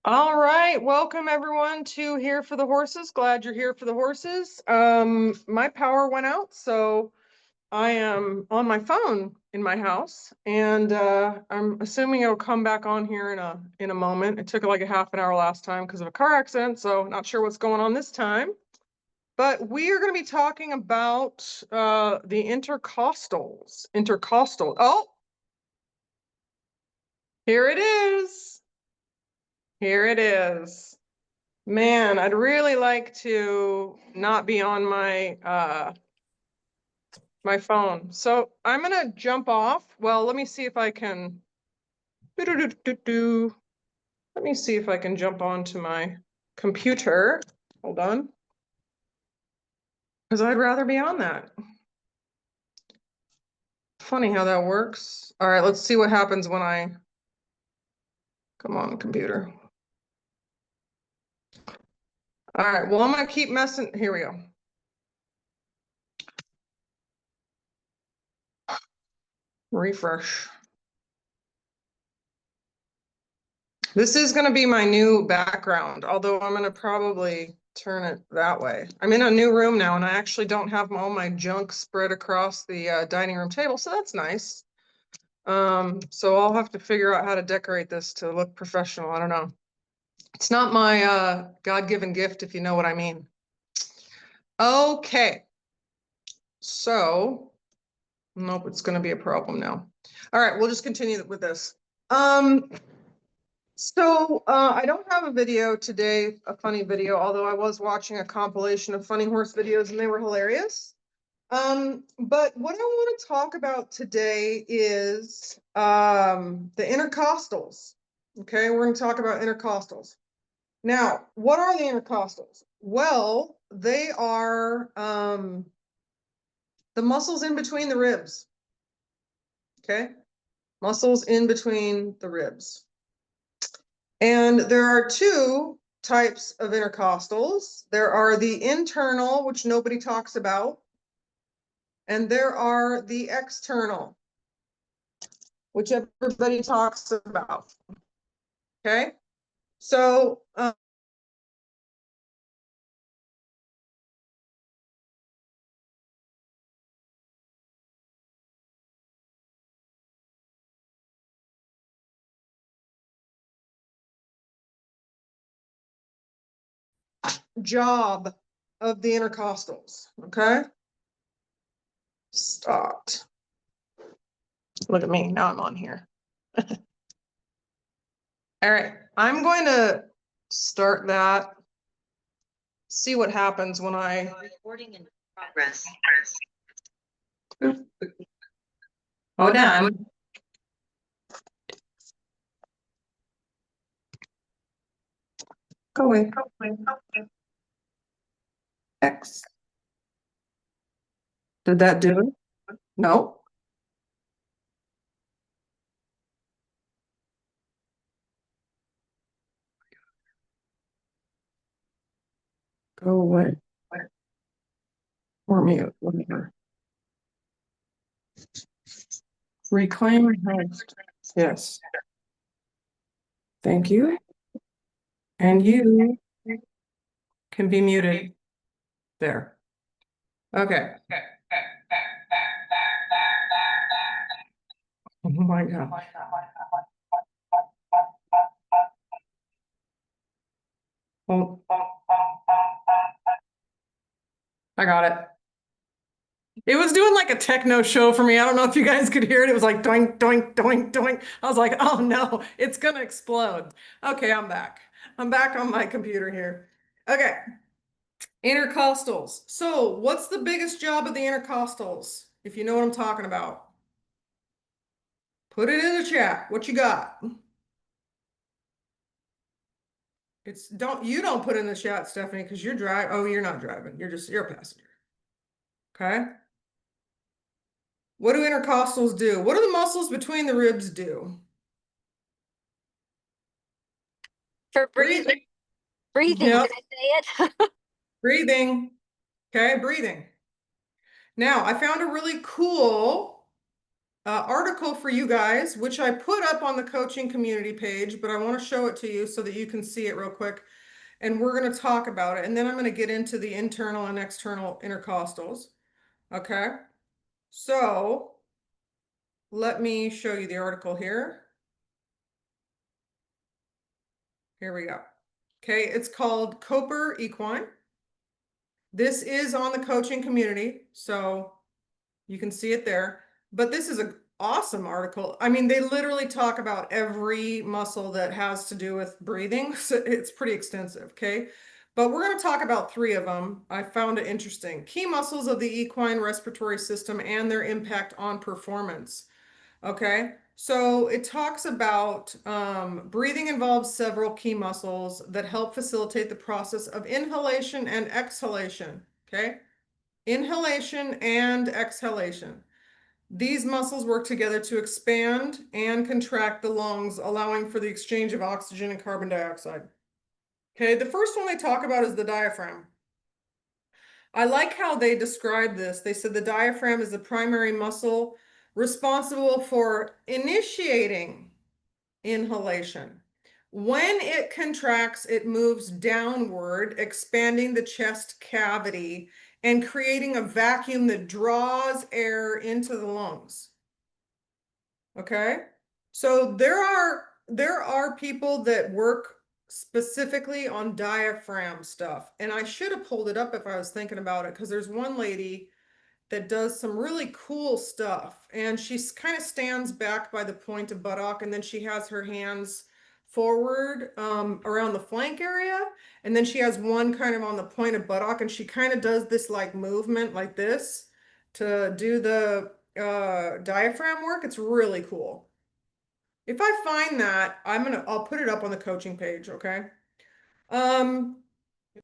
All right, welcome everyone to Here for the Horses. Glad you're here for the horses. My power went out, so I am on my phone in my house, and I'm assuming it'll come back on here in a moment. It took like a half an hour last time because of a car accident, so not sure what's going on this time. But we are going to be talking about the intercostals. Intercostal. Oh, here it is. Here it is. Man, I'd really like to not be on my phone. So I'm gonna jump off. Well, let me see if I can. Let me see if I can jump onto my computer. Hold on. Because I'd rather be on that. Funny how that works. All right, let's see what happens when I come on, computer. All right, well, I'm gonna keep messing. Here we go. Refresh. This is going to be my new background, although I'm going to probably turn it that way. I'm in a new room now, and I actually don't have all my junk spread across the dining room table, so that's nice. So I'll have to figure out how to decorate this to look professional. I don't know. It's not my God-given gift, if you know what I mean. Okay. So, nope, it's going to be a problem now. All right, we'll just continue with this. So I don't have a video today, a funny video, although I was watching a compilation of funny horse videos and they were hilarious. But what I want to talk about today is the intercostals. Okay, we're going to talk about intercostals. Now, what are the intercostals? Well, they are the muscles in between the ribs. Okay, muscles in between the ribs. And there are two types of intercostals. There are the internal, which nobody talks about, and there are the external, which everybody talks about. Okay, so job of the intercostals. Okay, stopped. Look at me, now I'm on here. All right, I'm going to start that. See what happens when I recording in progress. Hold on. Go away. X. Did that do it? No. Go away. Or mute, whatever. Reclaim host. Yes. Thank you. And you can be muted. There. Okay. Oh my God. Oh. I got it. It was doing like a techno show for me. I don't know if you guys could hear it. It was like doink, doink, doink, doink. I was like, oh no, it's gonna explode. Okay, I'm back. I'm back on my computer here. Okay. Intercostals. So what's the biggest job of the intercostals? If you know what I'm talking about. Put it in the chat. What you got? You don't put in the chat, Stephanie, because you're driving. Oh, you're not driving. You're a passenger. Okay. What do intercostals do? What do the muscles between the ribs do? For breathing. Breathing, Yep. did I say it? Breathing. Okay, breathing. Now, I found a really cool article for you guys, which I put up on the coaching community page, but I want to show it to you so that you can see it real quick. And we're going to talk about it. And then I'm going to get into the internal and external intercostals. Okay. So let me show you the article here. Here we go. Okay. It's called Coper Equine. This is on the coaching community, so you can see it there. But this is an awesome article. I mean, they literally talk about every muscle that has to do with breathing. So it's pretty extensive, okay? But we're going to talk about three of them. I found it interesting. Key muscles of the equine respiratory system and their impact on performance. Okay, so it talks about breathing involves several key muscles that help facilitate the process of inhalation and exhalation. Okay, inhalation and exhalation. These muscles work together to expand and contract the lungs, allowing for the exchange of oxygen and carbon dioxide. Okay, the first one they talk about is the diaphragm. I like how they describe this. They said the diaphragm is the primary muscle responsible for initiating inhalation. When it contracts, it moves downward, expanding the chest cavity and creating a vacuum that draws air into the lungs. Okay? So there are people that work specifically on diaphragm stuff. And I should have pulled it up if I was thinking about it, because there's one lady that does some really cool stuff. And she kind of stands back by the point of buttock, and then she has her hands forward around the flank area. And then she has one kind of on the point of buttock, and she kind of does this like movement like this to do the diaphragm work. It's really cool. If I find that, I'll put it up on the coaching page, okay? Um,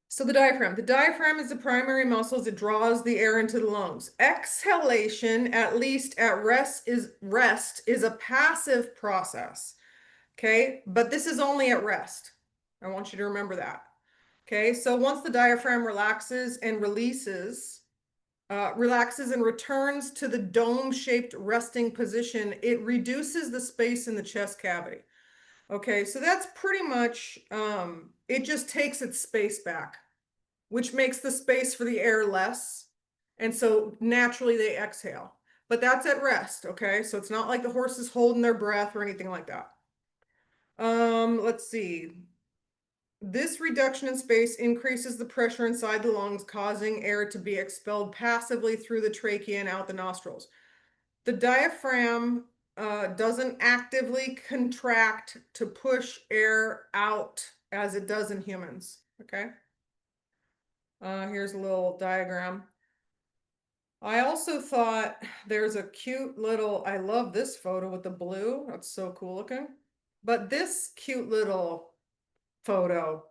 so the diaphragm. The diaphragm is the primary muscle that draws the air into the lungs. Exhalation, at least at rest is a passive process. Okay, but this is only at rest. I want you to remember that. Okay, so once the diaphragm relaxes and relaxes and returns to the dome-shaped resting position, it reduces the space in the chest cavity. Okay, so that's pretty much, it just takes its space back, which makes the space for the air less. And so naturally they exhale. But that's at rest, okay? So it's not like the horse is holding their breath or anything like that. Let's see. This reduction in space increases the pressure inside the lungs, causing air to be expelled passively through the trachea and out the nostrils. The diaphragm doesn't actively contract to push air out as it does in humans, okay? Here's a little diagram. I also thought there's a cute little, I love this photo with the blue. That's so cool looking. But this cute little photo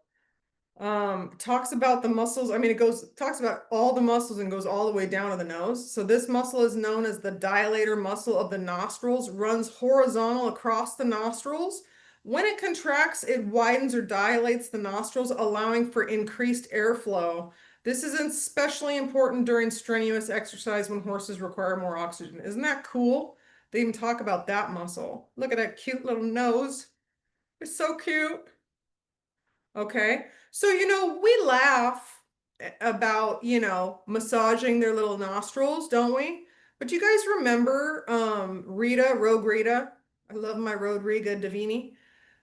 talks about the muscles. I mean, talks about all the muscles and goes all the way down to the nose. So this muscle is known as the dilator muscle of the nostrils, runs horizontal across the nostrils. When it contracts, it widens or dilates the nostrils, allowing for increased airflow. This is especially important during strenuous exercise when horses require more oxygen. Isn't that cool? They even talk about that muscle. Look at that cute little nose. It's so cute. Okay. So, we laugh about, massaging their little nostrils, don't we? But you guys remember Rogue Rita? I love my Rodriga Davini.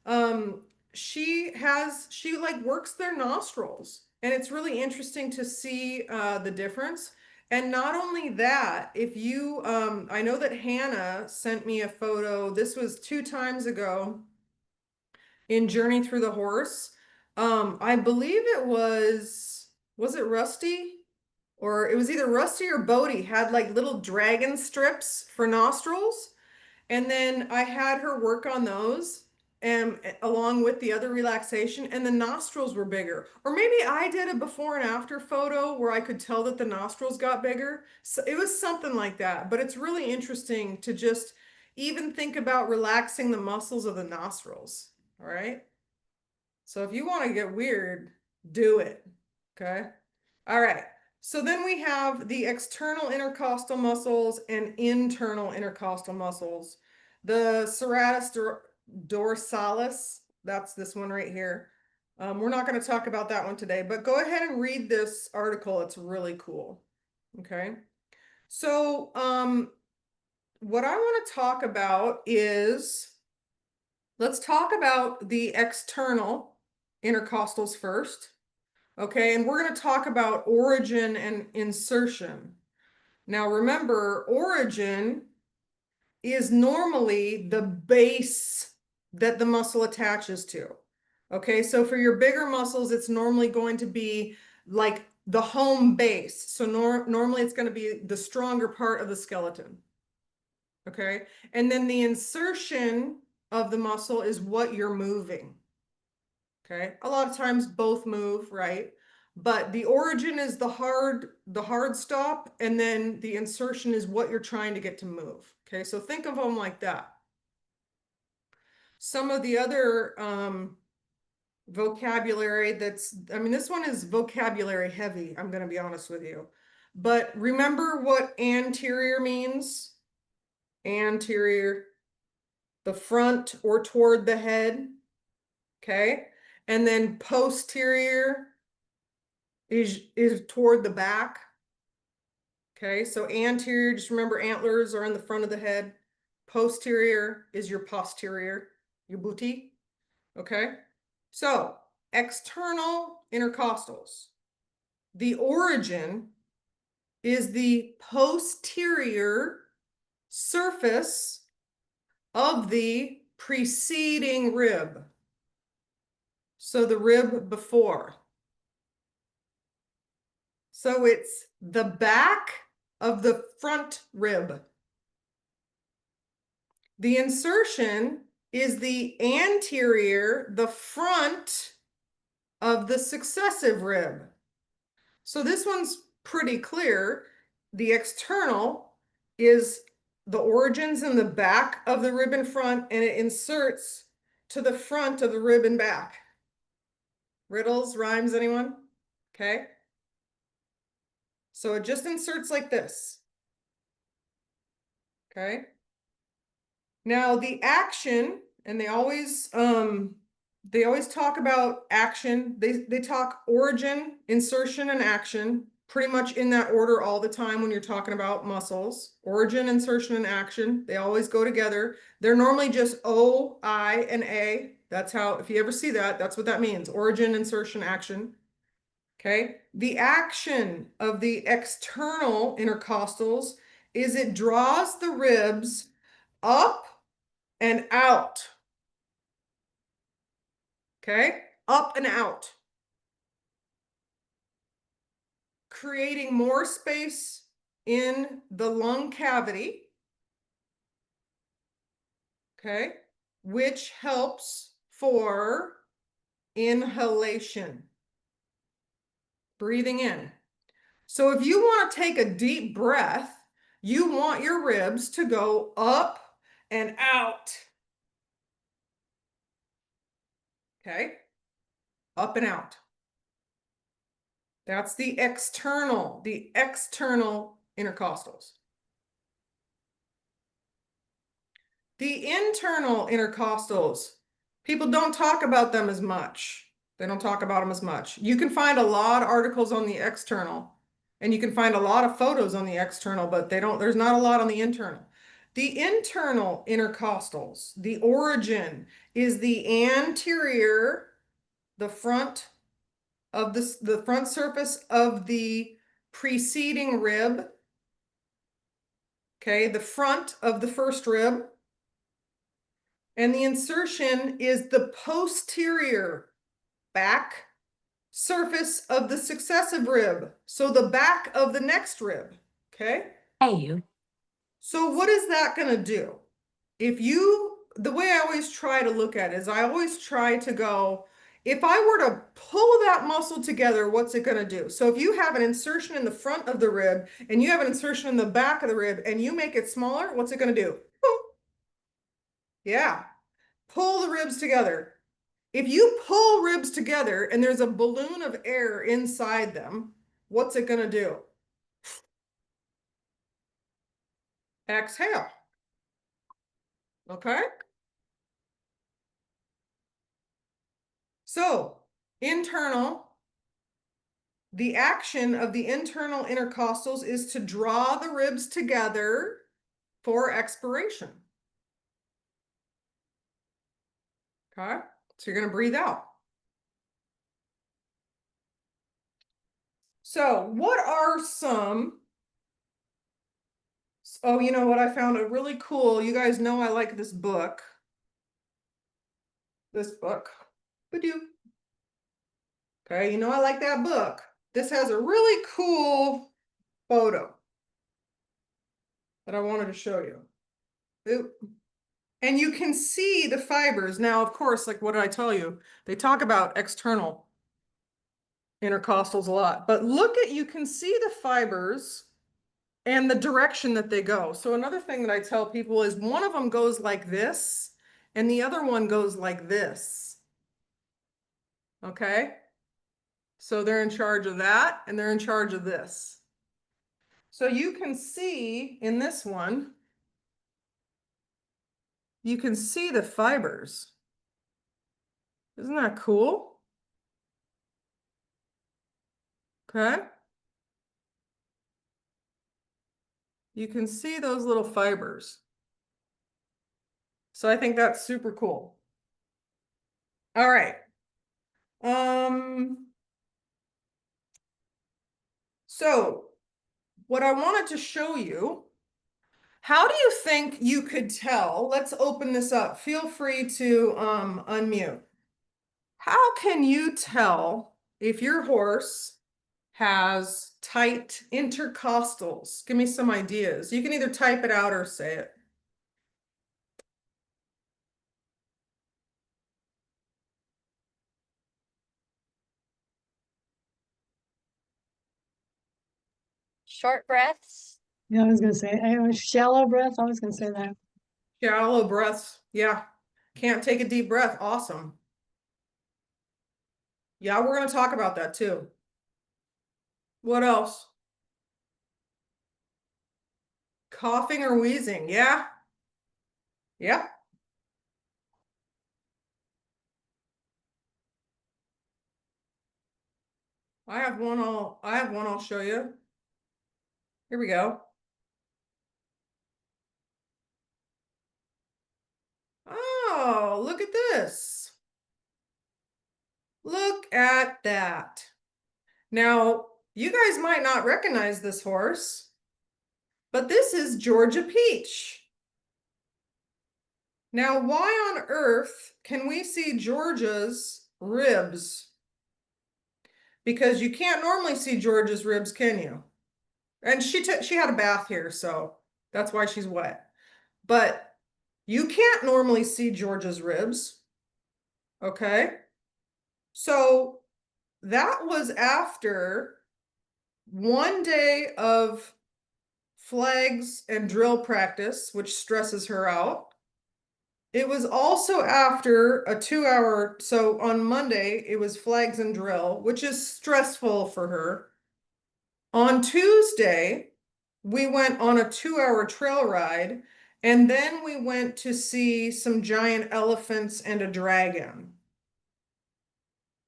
Um, she like works their nostrils, and it's really interesting to see the difference. And not only that, if you I know that Hannah sent me a photo. This was 2 times ago in Journey Through the Horse. I believe was it Rusty? Or it was either Rusty or Bodie had like little dragon strips for nostrils. And then I had her work on those and along with the other relaxation, and the nostrils were bigger. Or maybe I did a before and after photo where I could tell that the nostrils got bigger. So it was something like that. But it's really interesting to just even think about relaxing the muscles of the nostrils. All right. So if you want to get weird, do it. Okay. All right. So then we have the external intercostal muscles and internal intercostal muscles. The dorsalis, that's this one right here. We're not going to talk about that one today, but go ahead and read this article. It's really cool. Okay. So what I want to talk about is, let's talk about the external intercostals first. Okay, and we're going to talk about origin and insertion. Now remember, origin is normally the base that the muscle attaches to. Okay, so for your bigger muscles, it's normally going to be like the home base. So normally it's going to be the stronger part of the skeleton. Okay, and then the insertion of the muscle is what you're moving. Okay, a lot of times both move, right? But the origin is the hard stop, and then the insertion is what you're trying to get to move. Okay, so think of them like that. Some of the other vocabulary I mean, this one is vocabulary heavy, I'm going to be honest with you. But remember what anterior means? Anterior, the front or toward the head. Okay, and then posterior is toward the back. Okay, so anterior, just remember antlers are in the front of the head. Posterior is your posterior, your booty. Okay, so external intercostals. The origin is the posterior surface of the preceding rib. So the rib before. So it's the back of the front rib. The insertion is the anterior, the front of the successive rib. So this one's pretty clear. The external is the origins in the back of the rib in front, and it inserts to the front of the rib and back. Riddles, rhymes, anyone? Okay. So it just inserts like this. Okay. Now the action, and they always talk about action. They talk origin, insertion, and action pretty much in that order all the time when you're talking about muscles. Origin, insertion, and action. They always go together. They're normally just O, I, and A. That's how, if you ever see that, that's what that means. Origin, insertion, action. Okay. The action of the external intercostals is it draws the ribs up and out. Okay, up and out. Creating more space in the lung cavity. Okay, which helps for inhalation. Breathing in. So if you want to take a deep breath, you want your ribs to go up and out. Okay, up and out. That's the external intercostals. The internal intercostals, people don't talk about them as much. They don't talk about them as much. You can find a lot of articles on the external, and you can find a lot of photos on the external, but there's not a lot on the internal. The internal intercostals, the origin is the anterior, the front of the front surface of the preceding rib. Okay, the front of the first rib. And the insertion is the posterior back surface of the successive rib. So the back of the next rib. Okay. Hey, you. So what is that going to do? The way I always try to look at it is I always try to go, if I were to pull that muscle together, what's it going to do? So if you have an insertion in the front of the rib and you have an insertion in the back of the rib and you make it smaller, what's it going to do? Yeah. Pull the ribs together. If you pull ribs together and there's a balloon of air inside them, what's it gonna do? Exhale. Okay? So, the action of the internal intercostals is to draw the ribs together for expiration. Okay? So you're going to breathe out. So, what are some... Oh, you know what? I found a really cool... You guys know I like this book. This book. Ba-doo. Okay, you know I like that book. This has a really cool photo that I wanted to show you. Oop. And you can see the fibers. Now, of course, like what did I tell you? They talk about external intercostals a lot, but look at, you can see the fibers and the direction that they go. So another thing that I tell people is one of them goes like this and the other one goes like this. Okay? So they're in charge of that and they're in charge of this. So you can see in this one, you can see the fibers. Isn't that cool? Okay. You can see those little fibers. So I think that's super cool. All right. So what I wanted to show you, how do you think you could tell? Let's open this up. Feel free to unmute. How can you tell if your horse has tight intercostals? Give me some ideas. You can either type it out or say it. Short breaths. Yeah, I was gonna say, shallow breath. I was gonna say that. Shallow breaths. Yeah. Can't take a deep breath. Awesome. Yeah, we're going to talk about that too. What else? Coughing or wheezing. Yeah. Yeah. I have one I'll show you. Here we go. Oh, look at this. Look at that. Now, you guys might not recognize this horse, but this is Georgia Peach. Now, why on earth can we see Georgia's ribs? Because you can't normally see Georgia's ribs, can you? And she had a bath here, so that's why she's wet. But you can't normally see Georgia's ribs. Okay. So that was after 1 day of flags and drill practice, which stresses her out. It was also after a 2-hour, so on Monday, it was flags and drill, which is stressful for her. On Tuesday, we went on a 2-hour trail ride, and then we went to see some giant elephants and a dragon.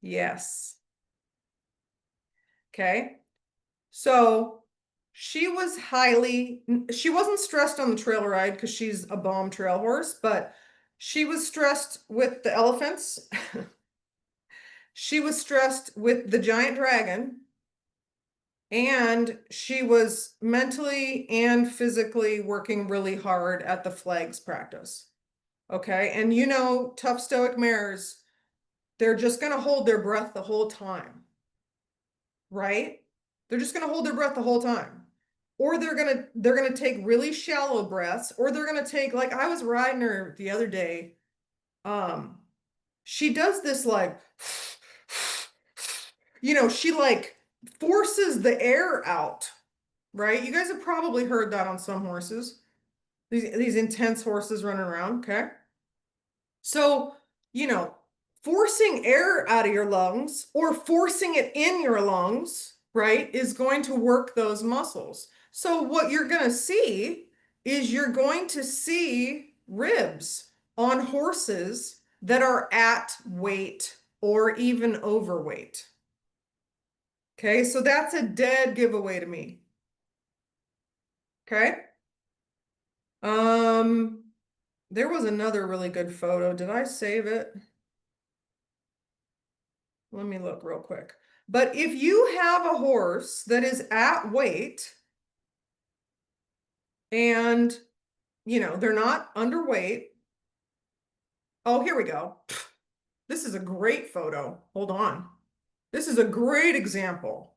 Yes. Okay. So she wasn't stressed on the trail ride because she's a bomb trail horse, but she was stressed with the elephants. She was stressed with the giant dragon. And she was mentally and physically working really hard at the flags practice. Okay. And you know, tough stoic mares, they're just going to hold their breath the whole time. Right? They're just going to hold their breath the whole time. Or they're going to take really shallow breaths, or they're going to take, like I was riding her the other day. She does this like, you know, she like forces the air out, right? You guys have probably heard that on some horses. These intense horses running around, okay? So, you know, forcing air out of your lungs or forcing it in your lungs right, is going to work those muscles. So what you're going to see is you're going to see ribs on horses that are at weight or even overweight. Okay, so that's a dead giveaway to me. Okay. There was another really good photo. Did I save it? Let me look real quick. But if you have a horse that is at weight and, they're not underweight. Oh, here we go. This is a great photo. Hold on. This is a great example.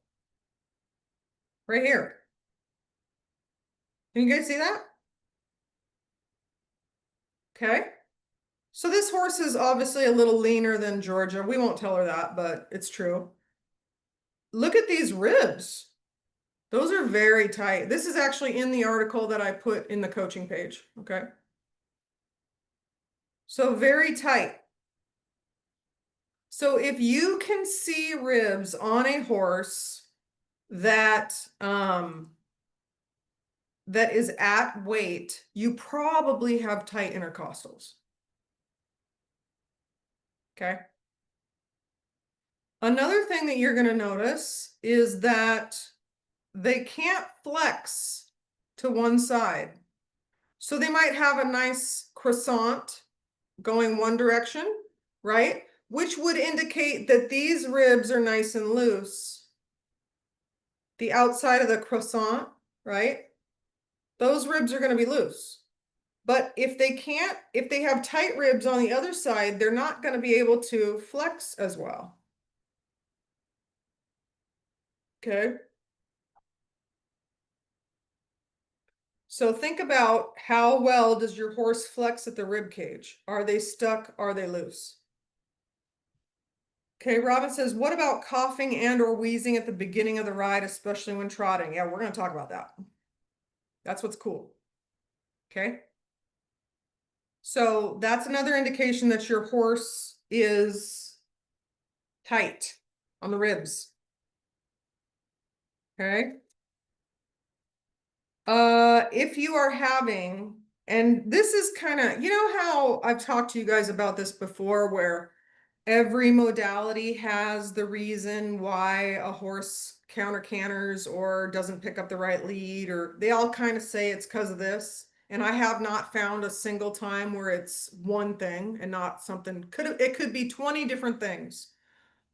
Right here. Can you guys see that? Okay. So this horse is obviously a little leaner than Georgia. We won't tell her that, but it's true. Look at these ribs. Those are very tight. This is actually in the article that I put in the coaching page. Okay. So very tight. So if you can see ribs on a horse that that is at weight, you probably have tight intercostals. Okay. Another thing that you're going to notice is that they can't flex to one side. So they might have a nice croissant going one direction, right? Which would indicate that these ribs are nice and loose. The outside of the croissant, right? Those ribs are going to be loose. But if they have tight ribs on the other side, they're not going to be able to flex as well. Okay. So think about how well does your horse flex at the rib cage? Are they stuck? Are they loose? Okay, Robin says, what about coughing and or wheezing at the beginning of the ride, especially when trotting? Yeah, we're going to talk about that. That's what's cool. Okay. So that's another indication that your horse is tight on the ribs. Okay. If you are having, and this is kind of, how I've talked to you guys about this before, where every modality has the reason why a horse counter canters or doesn't pick up the right lead, or they all kind of say it's because of this. And I have not found a single time where it's one thing and not something. It could be 20 different things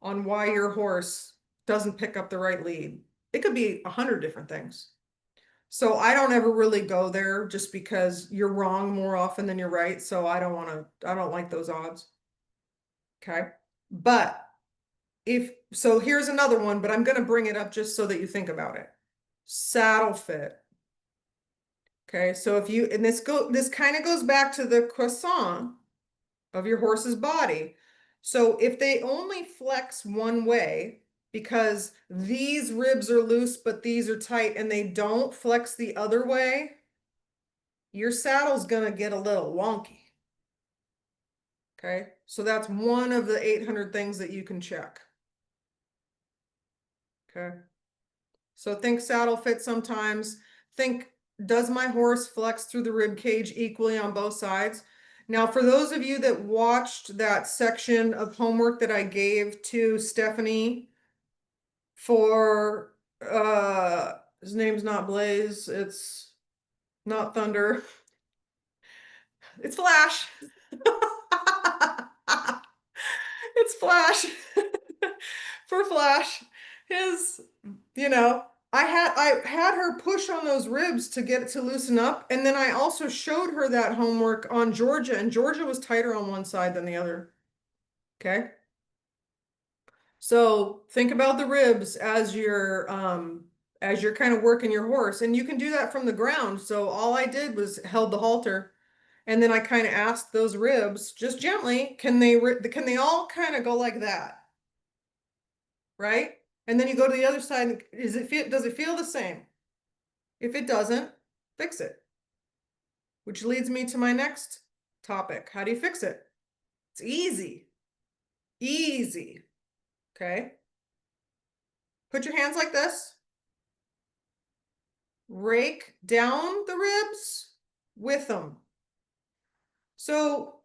on why your horse doesn't pick up the right lead. It could be 100 different things. So I don't ever really go there just because you're wrong more often than you're right. So I don't like those odds. Okay. But so here's another one, but I'm going to bring it up just so that you think about it. Saddle fit. Okay. So and this kind of goes back to the croissant of your horse's body. So if they only flex one way, because these ribs are loose, but these are tight, and they don't flex the other way, your saddle's going to get a little wonky. Okay. So that's one of the 800 things that you can check. Okay. So think saddle fit sometimes. Think, does my horse flex through the rib cage equally on both sides? Now, for those of you that watched that section of homework that I gave to Stephanie for, his name's not Blaze, it's not Thunder, it's Flash. It's Flash. For Flash. I had her push on those ribs to get it to loosen up. And then I also showed her that homework on Georgia, and Georgia was tighter on one side than the other. Okay. So think about the ribs as you're kind of working your horse, and you can do that from the ground. So all I did was held the halter, and then I kind of asked those ribs just gently, can they all kind of go like that? Right? And then you go to the other side. Does it feel the same? If it doesn't, fix it. Which leads me to my next topic. How do you fix it? It's easy. Easy. Okay. Put your hands like this. Rake down the ribs with them. So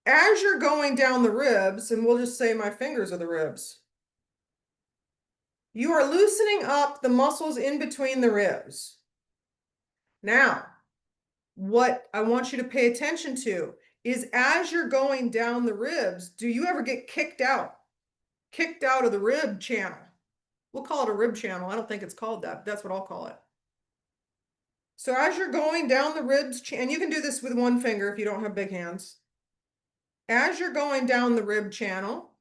as you're going down the ribs, and we'll just say my fingers are the ribs, you are loosening up the muscles in between the ribs. Now, what I want you to pay attention to is as you're going down the ribs, do you ever get kicked out? Kicked out of the rib channel. We'll call it a rib channel. I don't think it's called that. That's what I'll call it. So as you're going down the ribs, and you can do this with one finger if you don't have big hands. As you're going down the rib channel,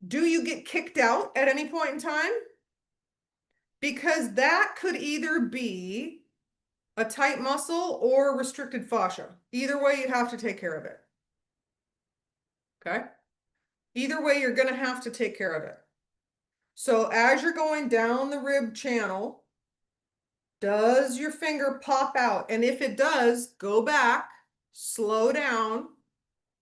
do you get kicked out at any point in time? Because that could either be a tight muscle or restricted fascia. Either way, you have to take care of it. Okay? Either way, you're going to have to take care of it. So as you're going down the rib channel, does your finger pop out? And if it does, go back, slow down,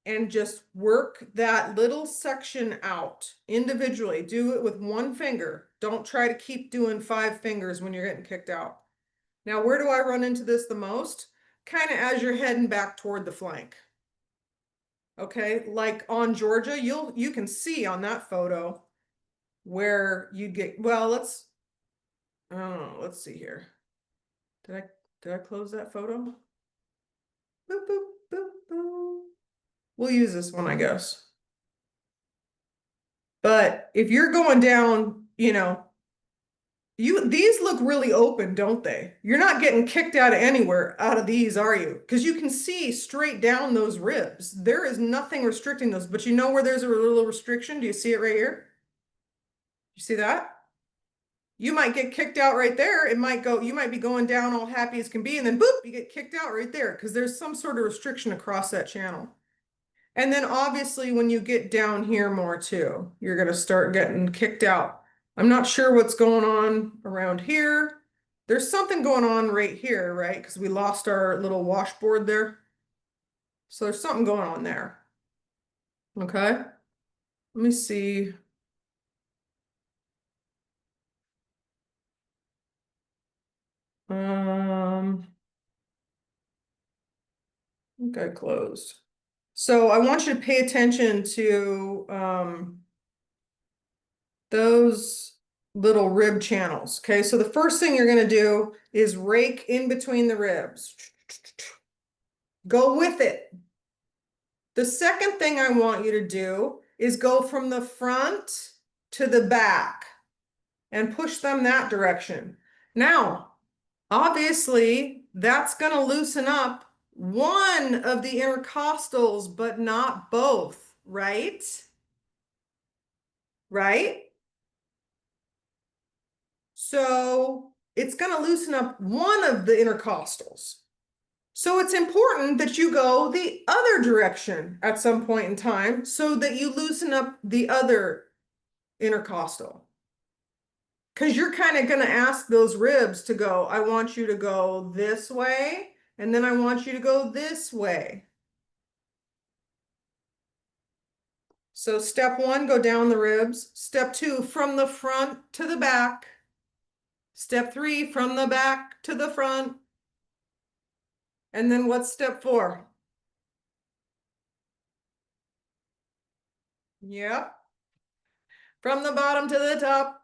and just work that little section out individually. Do it with one finger. Don't try to keep doing 5 fingers when you're getting kicked out. Now, where do I run into this the most? Kind of as you're heading back toward the flank. Okay, like on Georgia, you can see on that photo where you'd get, well, let's see here. Did I close that photo? Boop, boop, boop, boop. We'll use this one, I guess. But if you're going down, these look really open, don't they? You're not getting kicked out of anywhere out of these, are you? Because you can see straight down those ribs. There is nothing restricting those, but you know where there's a little restriction? Do you see it right here? You see that? You might get kicked out right there. You might be going down all happy as can be, and then boop, you get kicked out right there because there's some sort of restriction across that channel. And then obviously when you get down here more too, you're going to start getting kicked out. I'm not sure what's going on around here. There's something going on right here, right? Because we lost our little washboard there. So there's something going on there. Okay. Let me see. I think I closed. So I want you to pay attention to those little rib channels. Okay, so the first thing you're going to do is rake in between the ribs. Go with it. The second thing I want you to do is go from the front to the back and push them that direction. Now, obviously, that's going to loosen up one of the intercostals, but not both, right? Right? So it's going to loosen up one of the intercostals. So it's important that you go the other direction at some point in time so that you loosen up the other intercostal. Because you're kind of going to ask those ribs to go, I want you to go this way, and then I want you to go this way. So step 1, go down the ribs. Step 2, from the front to the back. Step 3, from the back to the front. And then what's step 4? Yep. From the bottom to the top.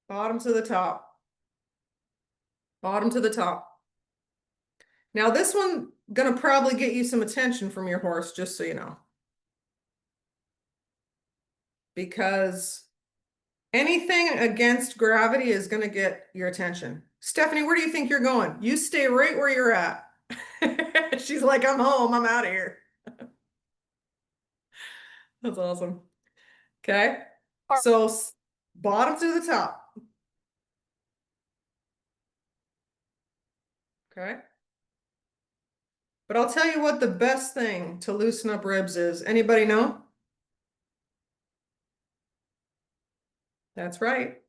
Bottom to the top. Bottom to the top. Now this one gonna probably get you some attention from your horse, just so you know. Because anything against gravity is gonna get your attention. Stephanie, where do you think you're going? You stay right where you're at. She's like, I'm home, I'm out of here. That's awesome. Okay, so bottom to the top. Okay. But I'll tell you what the best thing to loosen up ribs is. Anybody know? That's right.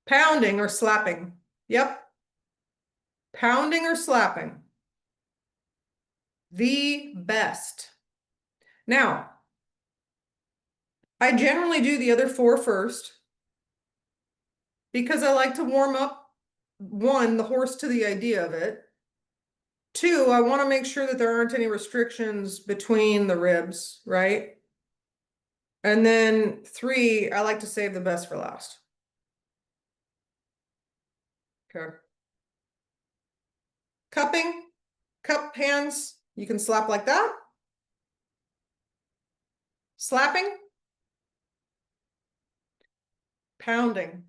Pounding or slapping. Yep. Pounding or slapping. The best. Now, I generally do the other 4 first, because I like to warm up, one, the horse to the idea of it. Two, I want to make sure that there aren't any restrictions between the ribs, right? And then three, I like to save the best for last. Okay. Cupping, cup hands, you can slap like that. Slapping. Pounding.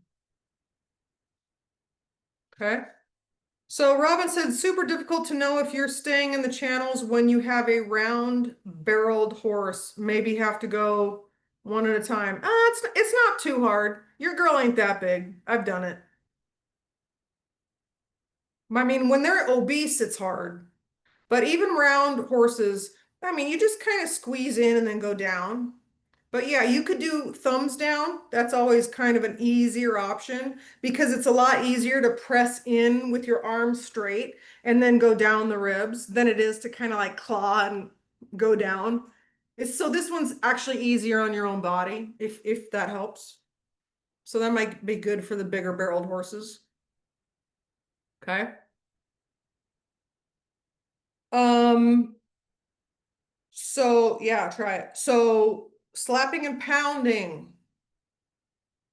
Okay. So Robin said, super difficult to know if you're staying in the channels when you have a round barreled horse. Maybe have to go one at a time. It's not too hard. Your girl ain't that big. I've done it. I mean, when they're obese, it's hard. But even round horses, I mean, you just kind of squeeze in and then go down. But yeah, you could do thumbs down. That's always kind of an easier option because it's a lot easier to press in with your arms straight and then go down the ribs than it is to kind of like claw and go down. So this one's actually easier on your own body if that helps. So that might be good for the bigger barreled horses. Okay. So yeah, try it. So slapping and pounding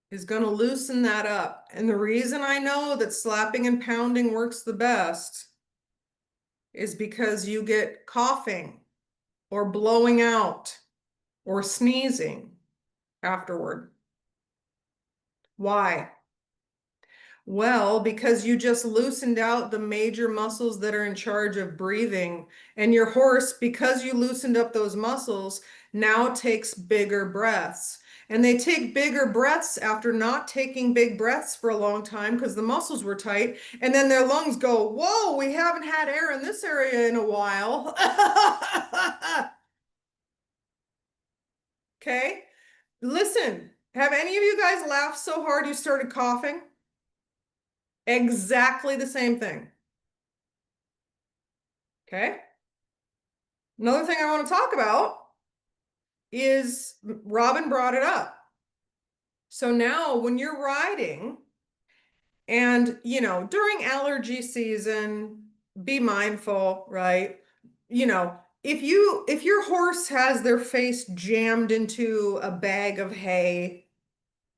is going to loosen that up. And the reason I know that slapping and pounding works the best is because you get coughing or blowing out or sneezing afterward. Why? Well, because you just loosened out the major muscles that are in charge of breathing. And your horse, because you loosened up those muscles, now takes bigger breaths. And they take bigger breaths after not taking big breaths for a long time because the muscles were tight. And then their lungs go, whoa, we haven't had air in this area in a while. Okay. Listen, have any of you guys laughed so hard you started coughing? Exactly the same thing. Okay. Another thing I want to talk about is Robin brought it up. So now when you're riding and, during allergy season, be mindful, right? If your horse has their face jammed into a bag of hay,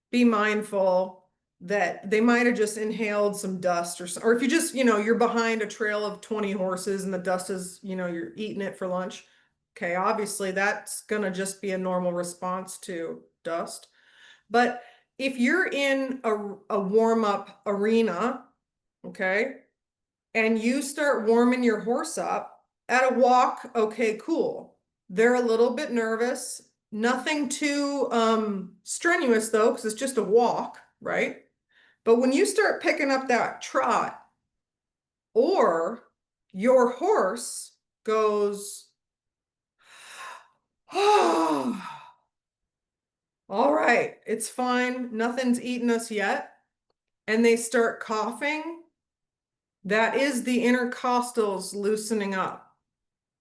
be mindful that they might have just inhaled some dust or if you just, you're behind a trail of 20 horses and the dust is, you're eating it for lunch. Okay, obviously that's gonna just be a normal response to dust. But if you're in a warm-up arena, okay, and you start warming your horse up at a walk, okay, cool. They're a little bit nervous. Nothing too strenuous though, because it's just a walk, right? But when you start picking up that trot, or your horse goes, oh, all right, it's fine, nothing's eaten us yet, and they start coughing, that is the intercostals loosening up.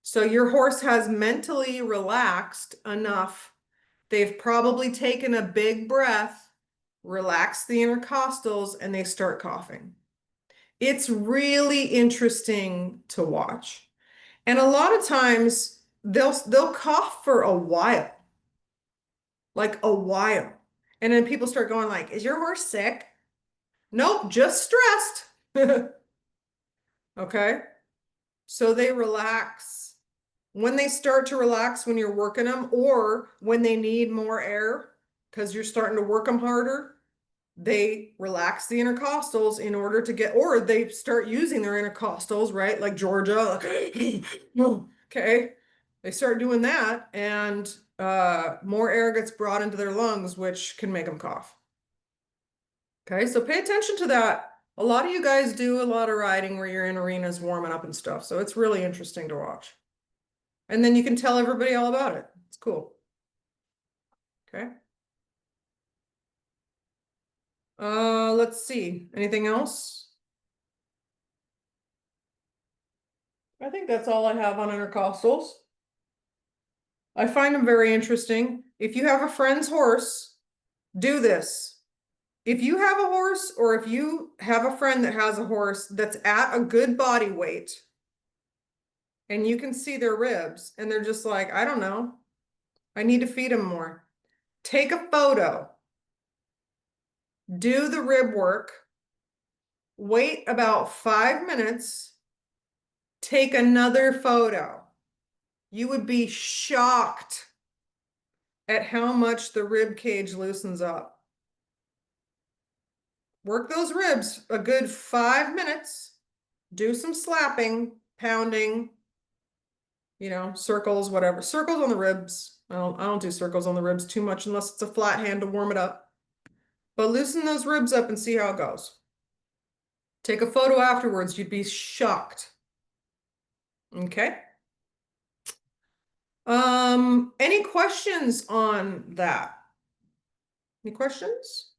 So your horse has mentally relaxed enough. They've probably taken a big breath, relaxed the intercostals, and they start coughing. It's really interesting to watch. And a lot of times they'll cough for a while. Like a while. And then people start going like, "Is your horse sick?" Nope, just stressed. Okay? So they relax. When they start to relax when you're working them, or when they need more air because you're starting to work them harder, they relax the intercostals in order to get, or they start using their intercostals, right? Like Georgia, okay. They start doing that and more air gets brought into their lungs, which can make them cough. Okay, so pay attention to that. A lot of you guys do a lot of riding where you're in arenas warming up and stuff. So it's really interesting to watch. And then you can tell everybody all about it. It's cool. Okay. Let's see. Anything else? I think that's all I have on intercostals. I find them very interesting. If you have a friend's horse, do this. if you have a horse or if you have a friend that has a horse that's at a good body weight and you can see their ribs and they're just like, I don't know, I need to feed them more. Take a photo, do the rib work, wait about 5 minutes, take another photo. You would be shocked at how much the rib cage loosens up. Work those ribs a good 5 minutes, do some slapping, pounding, circles, whatever. Circles on the ribs. I don't do circles on the ribs too much unless it's a flat hand to warm it up. But loosen those ribs up and see how it goes. Take a photo afterwards, you'd be shocked. Okay. Any questions on that? Any questions?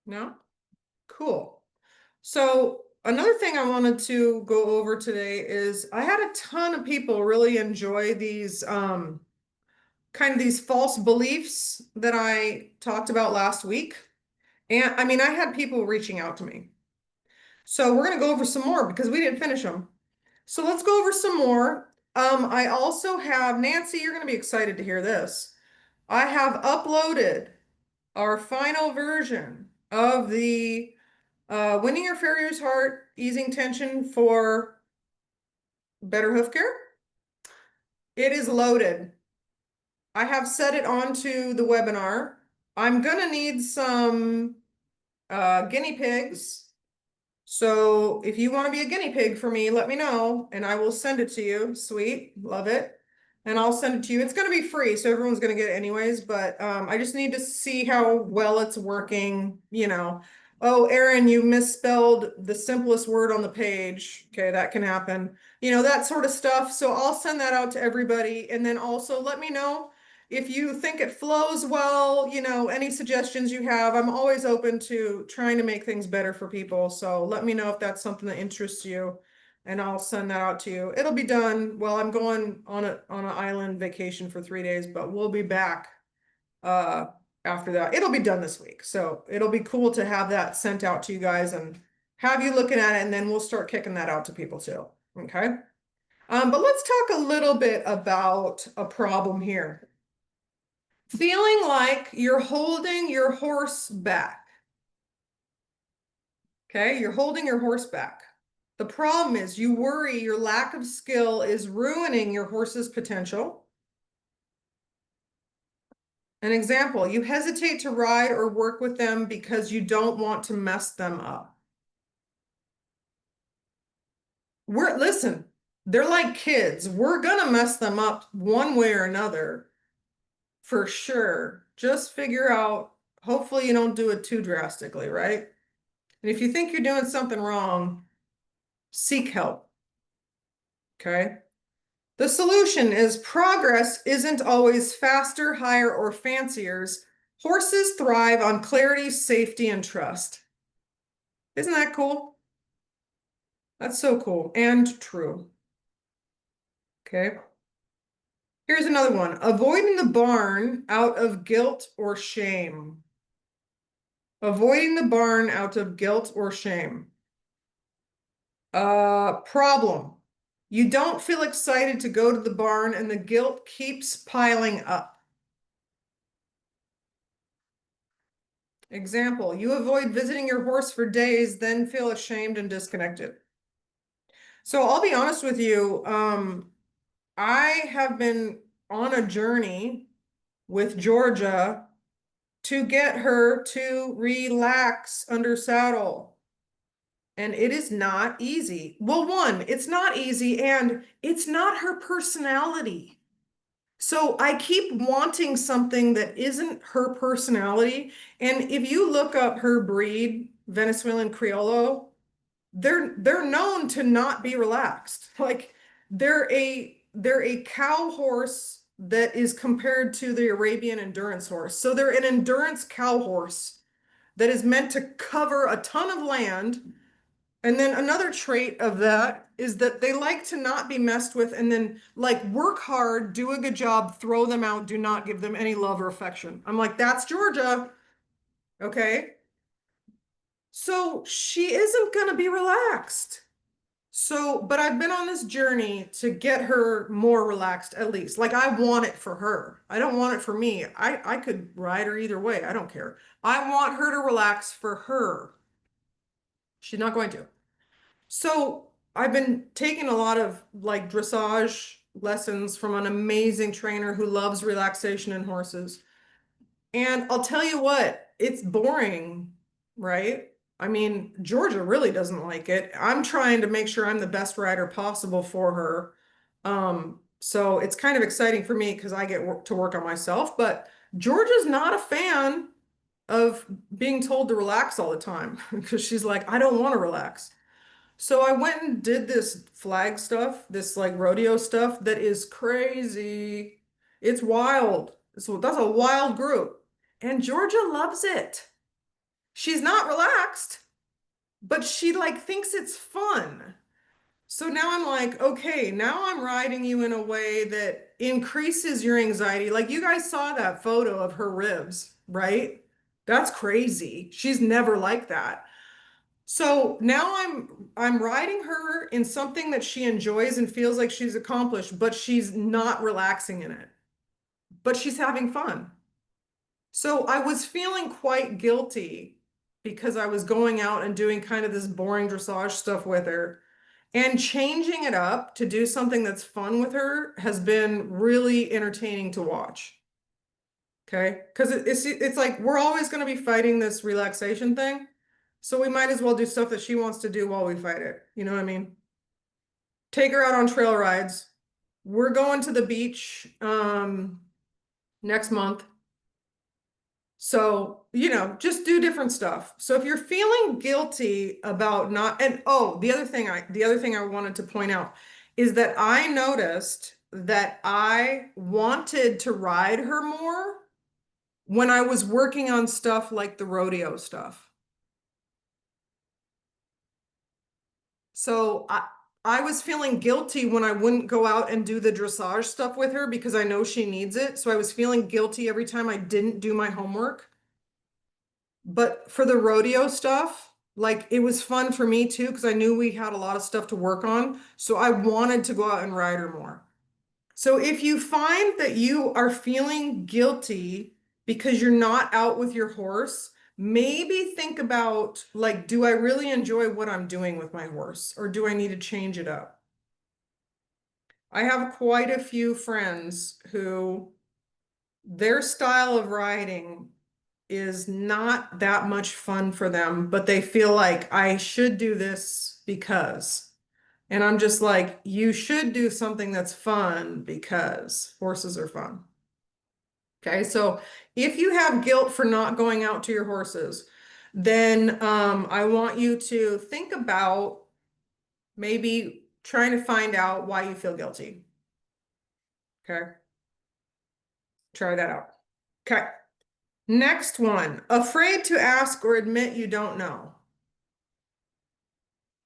No? Cool. So another thing I wanted to go over today is I had a ton of people really enjoy these kind of these false beliefs that I talked about last week. And I mean, I had people reaching out to me. So we're going to go over some more because we didn't finish them. So let's go over some more. I also have, Nancy, you're going to be excited to hear this. I have uploaded our final version of the Winning Your Farrier's Heart, Easing Tension for Better Hoof Care. It is loaded. I have set it onto the webinar. I'm gonna need some guinea pigs. So if you want to be a guinea pig for me, let me know and I will send it to you. Sweet, love it. And I'll send it to you. It's going to be free, so everyone's going to get it anyways, but I just need to see how well it's working, Oh, Erin, you misspelled the simplest word on the page. Okay, that can happen. That sort of stuff. So I'll send that out to everybody. And then also let me know if you think it flows well, any suggestions you have. I'm always open to trying to make things better for people. So let me know if that's something that interests you and I'll send that out to you. It'll be done. Well, I'm going on an island vacation for 3 days, but we'll be back after that. It'll be done this week. So it'll be cool to have that sent out to you guys and have you looking at it, and then we'll start kicking that out to people too. Okay. But let's talk a little bit about a problem here. Feeling like you're holding your horse back. Okay, you're holding your horse back. The problem is you worry your lack of skill is ruining your horse's potential. An example, you hesitate to ride or work with them because you don't want to mess them up. Listen, they're like kids. We're gonna mess them up one way or another, for sure. Just figure out, hopefully you don't do it too drastically, right? And if you think you're doing something wrong, seek help. Okay. The solution is progress isn't always faster, higher, or fancier. Horses thrive on clarity, safety, and trust. Isn't that cool? That's so cool and true. Okay. Here's another one. Avoiding the barn out of guilt or shame. Avoiding the barn out of guilt or shame. Problem. You don't feel excited to go to the barn and the guilt keeps piling up. Example, you avoid visiting your horse for days, then feel ashamed and disconnected. So I'll be honest with you. I have been on a journey with Georgia to get her to relax under saddle. And it is not easy. Well, one, it's not easy, and it's not her personality. So I keep wanting something that isn't her personality. And if you look up her breed, Venezuelan Criollo, they're known to not be relaxed. Like they're a cow horse that is compared to the Arabian endurance horse. So they're an endurance cow horse that is meant to cover a ton of land And then another trait of that is that they like to not be messed with and then like work hard, do a good job, throw them out, do not give them any love or affection. I'm like, that's Georgia. Okay. So she isn't going to be relaxed. So, but I've been on this journey to get her more relaxed, at least. Like I want it for her. I don't want it for me. I could ride her either way. I don't care. I want her to relax for her. She's not going to. So I've been taking a lot of like dressage lessons from an amazing trainer who loves relaxation in horses. And I'll tell you what, it's boring, right? I mean, Georgia really doesn't like it. I'm trying to make sure I'm the best rider possible for her. So it's kind of exciting for me because I get to work on myself, but Georgia's not a fan of being told to relax all the time because she's like, I don't want to relax. So I went and did this flag stuff, this like rodeo stuff that is crazy. It's wild. So that's a wild group. And Georgia loves it. She's not relaxed, but she like thinks it's fun. So now I'm like, okay, now I'm riding you in a way that increases your anxiety. Like you guys saw that photo of her ribs, right? That's crazy. She's never like that. So now I'm riding her in something that she enjoys and feels like she's accomplished, but she's not relaxing in it. But she's having fun. So I was feeling quite guilty because I was going out and doing kind of this boring dressage stuff with her. And changing it up to do something that's fun with her has been really entertaining to watch. Okay? Because it's like we're always going to be fighting this relaxation thing. So we might as well do stuff that she wants to do while we fight it. You know what I mean? Take her out on trail rides. We're going to the beach next month. So, you know, just do different stuff. So if you're feeling guilty about not, and oh, the other thing I wanted to point out is that I noticed that I wanted to ride her more when I was working on stuff like the rodeo stuff. So I was feeling guilty when I wouldn't go out and do the dressage stuff with her because I know she needs it. So I was feeling guilty every time I didn't do my homework. But for the rodeo stuff, like it was fun for me too, because I knew we had a lot of stuff to work on. So I wanted to go out and ride her more. So if you find that you are feeling guilty because you're not out with your horse, maybe think about like, do I really enjoy what I'm doing with my horse, or do I need to change it up? I have quite a few friends who their style of riding is not that much fun for them, but they feel like I should do this because. And I'm just like, you should do something that's fun because horses are fun. Okay, so if you have guilt for not going out to your horses, then I want you to think about maybe trying to find out why you feel guilty. Okay, try that out. Okay, next one, afraid to ask or admit you don't know.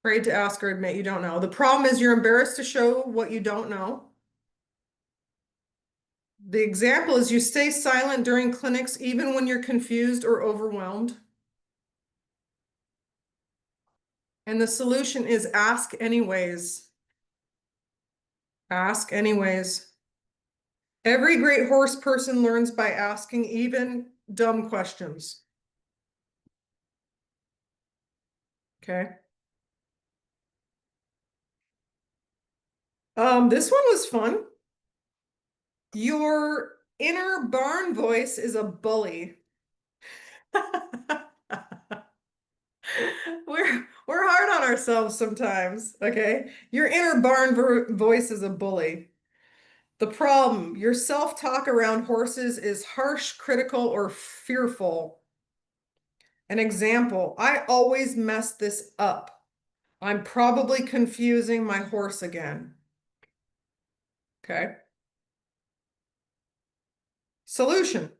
Afraid to ask or admit you don't know. The problem is you're embarrassed to show what you don't know. The example is you stay silent during clinics even when you're confused or overwhelmed. And the solution is ask anyways. Ask anyways. Every great horse person learns by asking even dumb questions. Okay. This one was fun. Your inner barn voice is a bully. We're hard on ourselves sometimes, okay? Your inner barn voice is a bully. The problem, your self-talk around horses is harsh, critical, or fearful. An example, I always mess this up. I'm probably confusing my horse again. Okay. Solution,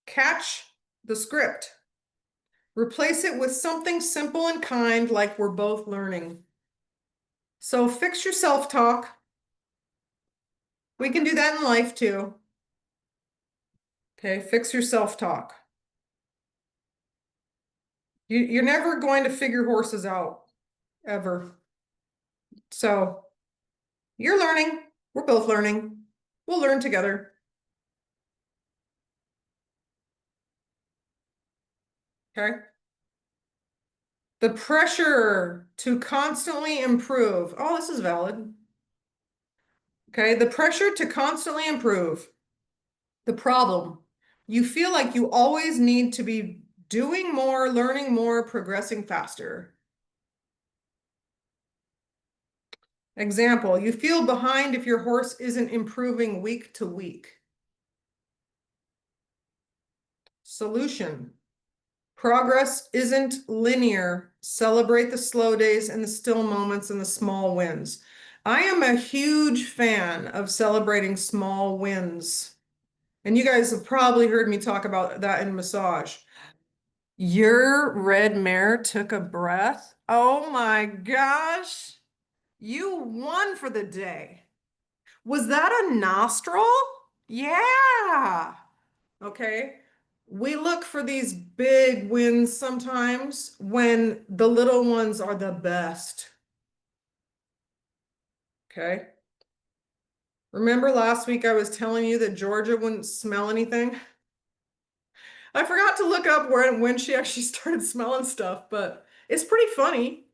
catch the script. Replace it with something simple and kind, like we're both learning. So fix your self-talk. We can do that in life too. Okay, fix your self-talk. You're never going to figure horses out, ever. So you're learning. We're both learning. We'll learn together. Okay. The pressure to constantly improve. Oh, this is valid. Okay. The pressure to constantly improve. The problem. You feel like you always need to be doing more, learning more, progressing faster. Example, you feel behind if your horse isn't improving week to week. Solution. Progress isn't linear. Celebrate the slow days and the still moments and the small wins. I am a huge fan of celebrating small wins. And you guys have probably heard me talk about that in massage. Your red mare took a breath. Oh my gosh. You won for the day. Was that a nostril? Yeah. Okay. We look for these big wins sometimes when the little ones are the best. Okay. Remember last week I was telling you that Georgia wouldn't smell anything? I forgot to look up when she actually started smelling stuff, but it's pretty funny.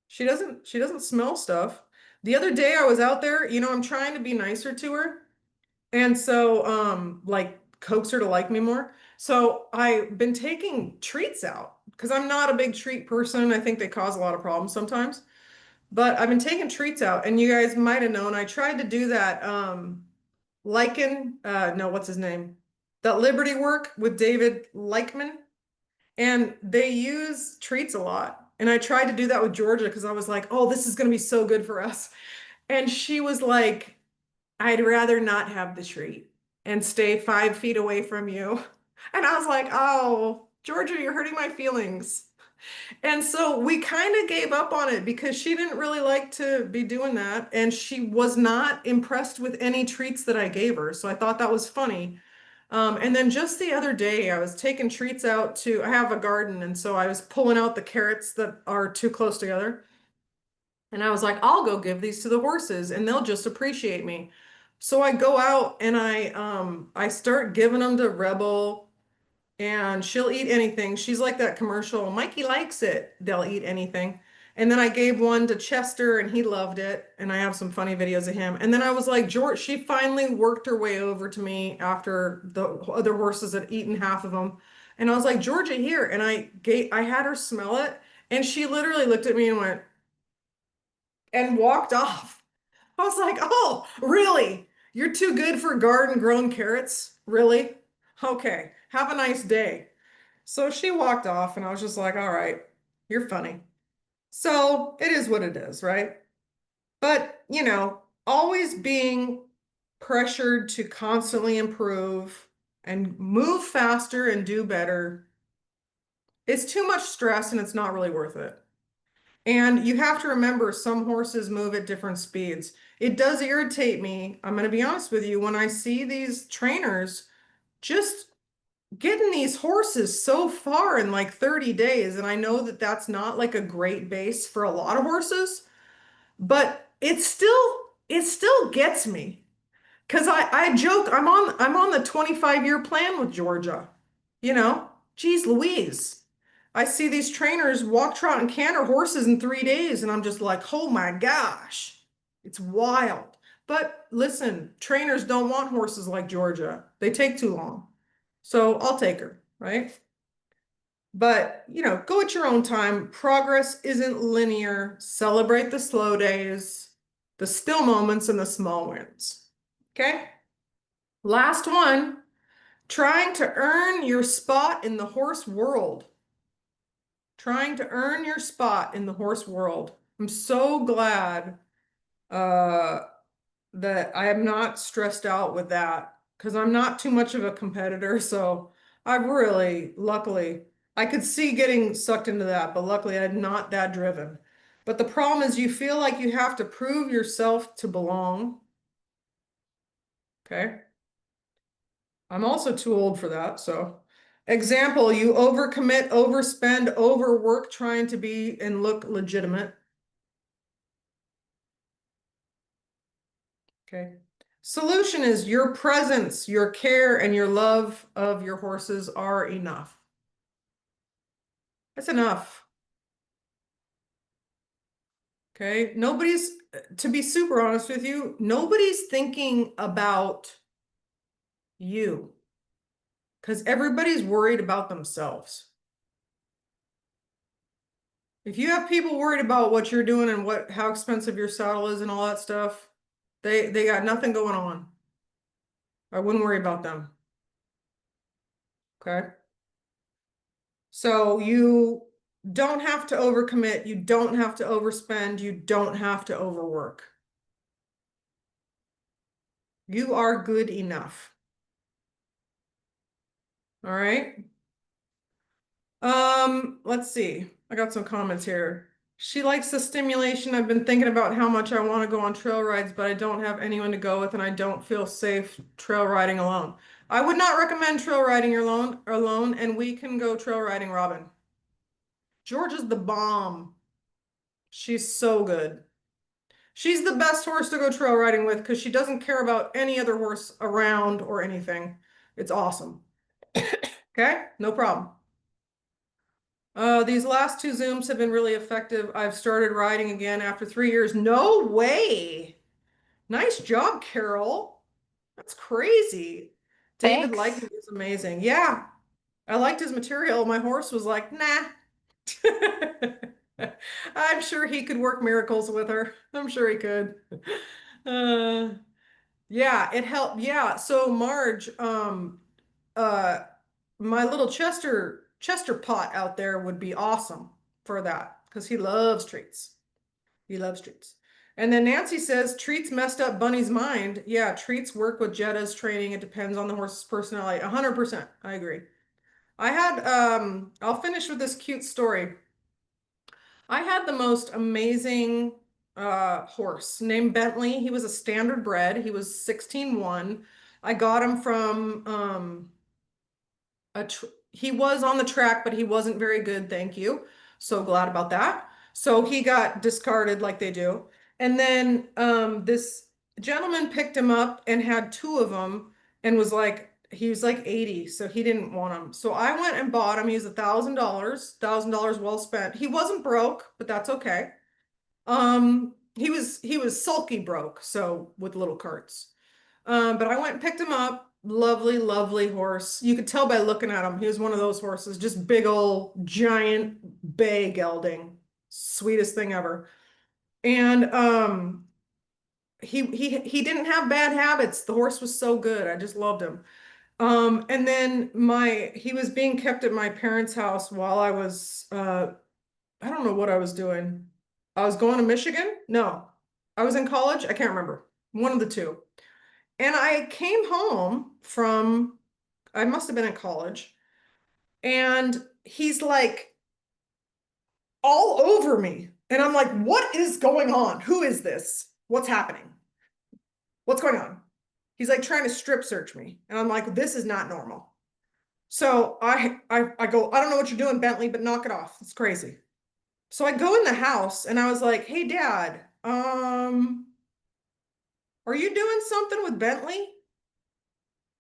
She doesn't smell stuff. The other day I was out there, I'm trying to be nicer to her. And so, like, coax her to like me more. So I've been taking treats out because I'm not a big treat person. I think they cause a lot of problems sometimes. But I've been taking treats out, and you guys might have known I tried to do that no, what's his name? That Liberty work with David Leichman. And they use treats a lot. And I tried to do that with Georgia because I was like, oh, this is going to be so good for us. And she was like, I'd rather not have the treat and stay 5 feet away from you. And I was like, oh, Georgia, you're hurting my feelings. And so we kind of gave up on it because she didn't really like to be doing that. And she was not impressed with any treats that I gave her. So I thought that was funny. And then just the other day, I was taking treats out I have a garden. And so I was pulling out the carrots that are too close together. And I was like, I'll go give these to the horses and they'll just appreciate me. So I go out and I start giving them to Rebel and she'll eat anything. She's like that commercial, Mikey likes it. They'll eat anything. And then I gave one to Chester and he loved it. And I have some funny videos of him. And then I was like, George, she finally worked her way over to me after the other horses had eaten half of them. And I was like, Georgia, here. And I had her smell it. And she literally looked at me and went, and walked off. I was like, oh, really? You're too good for garden grown carrots? Really? Okay, have a nice day. So she walked off, and I was just like, all right, you're funny. So it is what it is, right? But, always being pressured to constantly improve and move faster and do better is too much stress and it's not really worth it. And you have to remember some horses move at different speeds. It does irritate me. I'm going to be honest with you. When I see these trainers just getting these horses so far in like 30 days, and I know that that's not like a great base for a lot of horses, but it still gets me. Because I joke, I'm on the 25-year plan with Georgia. Geez Louise. I see these trainers walk, trot, and canter horses in 3 days, and I'm just like, oh my gosh, it's wild. But listen, trainers don't want horses like Georgia. They take too long. So I'll take her, right? But, go at your own time. Progress isn't linear. Celebrate the slow days, the still moments, and the small wins. Okay? Last one, trying to earn your spot in the horse world. Trying to earn your spot in the horse world. I'm so glad uh, that I am not stressed out with that because I'm not too much of a competitor. So I've really, luckily, I could see getting sucked into that, but luckily I'm not that driven. But the problem is you feel like you have to prove yourself to belong. Okay. I'm also too old for that, so. Example, you overcommit, overspend, overwork trying to be and look legitimate. Okay. Solution is your presence, your care, and your love of your horses are enough. That's enough. Okay. Nobody's, to be super honest with you, nobody's thinking about you because everybody's worried about themselves. If you have people worried about what you're doing and how expensive your saddle is and all that stuff, they got nothing going on. I wouldn't worry about them. Okay. So you don't have to overcommit, you don't have to overspend, you don't have to overwork. You are good enough. All right. Let's see. I got some comments here. She likes the stimulation. I've been thinking about how much I want to go on trail rides, but I don't have anyone to go with and I don't feel safe trail riding alone. I would not recommend trail riding alone, and we can go trail riding, Robin. Georgia's the bomb. She's so good. She's the best horse to go trail riding with because she doesn't care about any other horse around or anything. It's awesome. Okay, no problem. These last two Zooms have been really effective. I've started riding again after 3 years. No way. Nice job, Carol. That's crazy. David Thanks. Lighting is amazing. Yeah, I liked his material. My horse was like, nah. I'm sure he could work miracles with her. I'm sure he could. Uh, yeah, it helped. Yeah, so Marge, uh, my little Chester pot out there would be awesome for that because he loves treats. He loves treats. And then Nancy says treats messed up Bunny's mind. Yeah, treats work with Jetta's training. It depends on the horse's personality. 100%. I agree. I'll finish with this cute story. I had the most amazing horse named Bentley. He was a standard bred. He was 16-1. I got him from he was on the track, but he wasn't very good. Thank you. So glad about that. So he got discarded like they do. And then this gentleman picked him up and had two of them and was like, he was like 80, so he didn't want them. So I went and bought him. He was $1,000 well spent. He wasn't broke, but that's okay. He was sulky broke, so with little carts. But I went and picked him up. Lovely, lovely horse. You could tell by looking at him. He was one of those horses, just big old giant bay gelding. Sweetest thing ever. And he didn't have bad habits. The horse was so good. I just loved him. And then he was being kept at my parents' house while I was I don't know what I was doing. I was going to Michigan? No. I was in college. I can't remember. One of the two. And I came home I must have been in college, and he's like all over me. And I'm like, what is going on? Who is this? What's happening? What's going on? He's like trying to strip search me. And I'm like, this is not normal. So I go, I don't know what you're doing, Bentley, but knock it off. It's crazy. So I go in the house and I was like, hey, Dad, are you doing something with Bentley?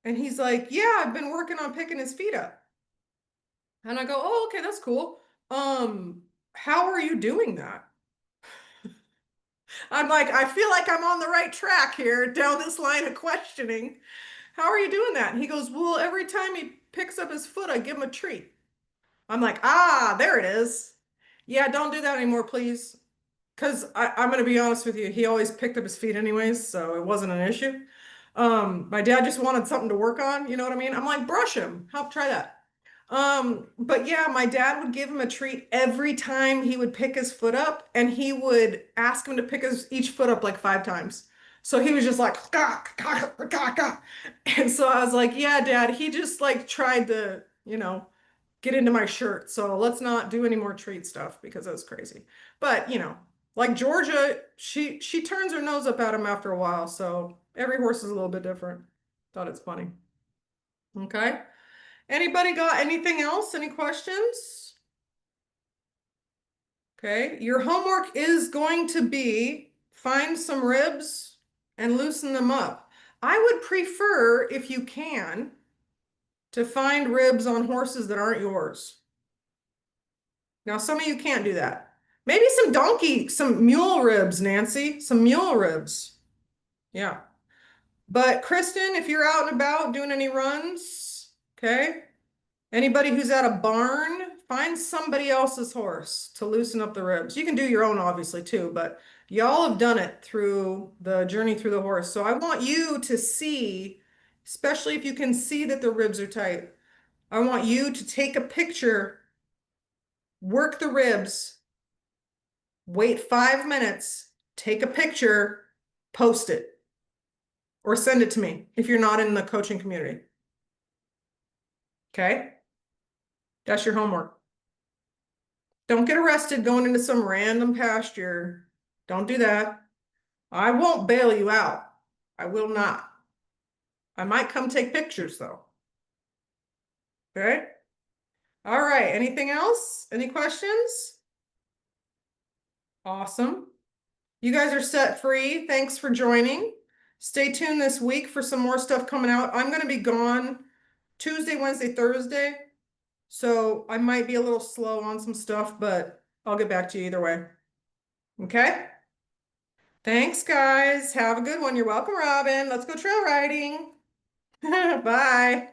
And he's like, yeah, I've been working on picking his feet up. And I go, oh, okay, that's cool. How are you doing that? I'm like, I feel like I'm on the right track here down this line of questioning. How are you doing that? And he goes, well, every time he picks up his foot, I give him a treat. I'm like, ah, there it is. Yeah, don't do that anymore, please. Because I'm going to be honest with you, he always picked up his feet anyways, so it wasn't an issue. My dad just wanted something to work on, you know what I mean? I'm like, brush him, help try that. But yeah, my dad would give him a treat every time he would pick his foot up, and he would ask him to pick each foot up like 5 times. So he was just like, gah, gah, gah, gah. And so I was like, yeah, Dad, he just like tried to, get into my shirt. So let's not do any more treat stuff because that's crazy. But you know, like Georgia, she turns her nose up at him after a while. So every horse is a little bit different. Thought it's funny. Okay. Anybody got anything else? Any questions? Okay. Your homework is going to be find some ribs and loosen them up. I would prefer, if you can, to find ribs on horses that aren't yours. Now, some of you can't do that. Maybe some donkey, some mule ribs, Nancy, some mule ribs. Yeah. But Kristen, if you're out and about doing any runs, okay? Anybody who's at a barn, find somebody else's horse to loosen up the ribs. You can do your own, obviously, too, but y'all have done it through the journey through the horse. So I want you to see, especially if you can see that the ribs are tight, I want you to take a picture, work the ribs, wait 5 minutes, take a picture, post it, or send it to me if you're not in the coaching community. Okay? That's your homework. Don't get arrested going into some random pasture. Don't do that. I won't bail you out. I will not. I might come take pictures though. Okay? All right. Anything else? Any questions? Awesome. You guys are set free. Thanks for joining. Stay tuned this week for some more stuff coming out. I'm going to be gone Tuesday, Wednesday, Thursday. So I might be a little slow on some stuff, but I'll get back to you either way. Okay? Thanks, guys. Have a good one. You're welcome, Robin. Let's go trail riding. Bye.